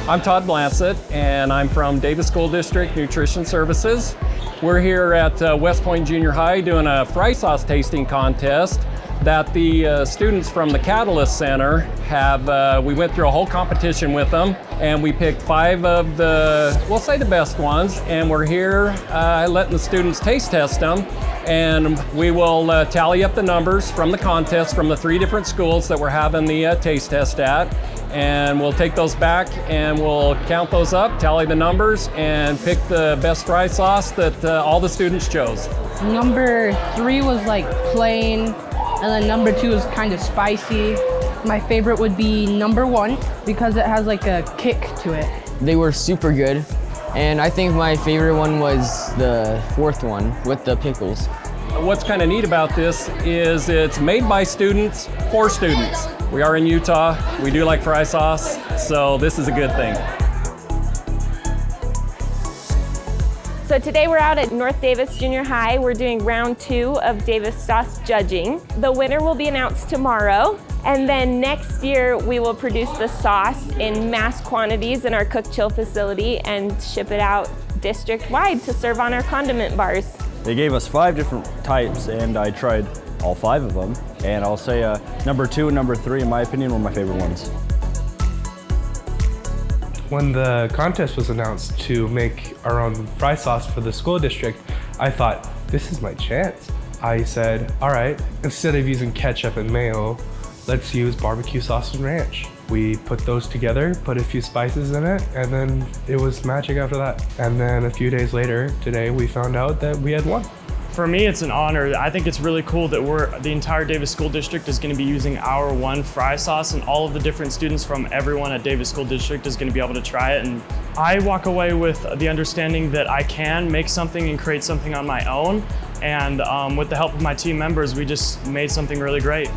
I'm Todd Blansett, and I'm from Davis School District Nutrition Services. We're here at West Point Junior High doing a fry sauce tasting contest that the students from the Catalyst Center have. We went through a whole competition with them, and we picked 5 of the, we'll say the best ones, and we're here letting the students taste test them. And we will tally up the numbers from the contest from the 3 different schools that we're having the taste test at. And we'll take those back and we'll count those up, tally the numbers, and pick the best fry sauce that all the students chose. Number 3 was like plain, and then number 2 is kind of spicy. My favorite would be number 1 because it has like a kick to it. They were super good, and I think my favorite one was the 4th one with the pickles. What's kind of neat about this is it's made by students for students. We are in Utah, we do like fry sauce, so this is a good thing. So today we're out at North Davis Junior High. We're doing round 2 of Davis sauce judging. The winner will be announced tomorrow, and then next year we will produce the sauce in mass quantities in our cook chill facility and ship it out district-wide to serve on our condiment bars. They gave us 5 different types, and I tried all 5 of them. And I'll say number 2 and number 3, in my opinion, were my favorite ones. When the contest was announced to make our own fry sauce for the school district, I thought, this is my chance. I said, all right, instead of using ketchup and mayo, let's use barbecue sauce and ranch. We put those together, put a few spices in it, and then it was magic after that. And then a few days later, today, we found out that we had won. For me, it's an honor. I think it's really cool that the entire Davis School District is going to be using our one fry sauce, and all of the different students from everyone at Davis School District is going to be able to try it. And I walk away with the understanding that I can make something and create something on my own. And with the help of my team members, we just made something really great.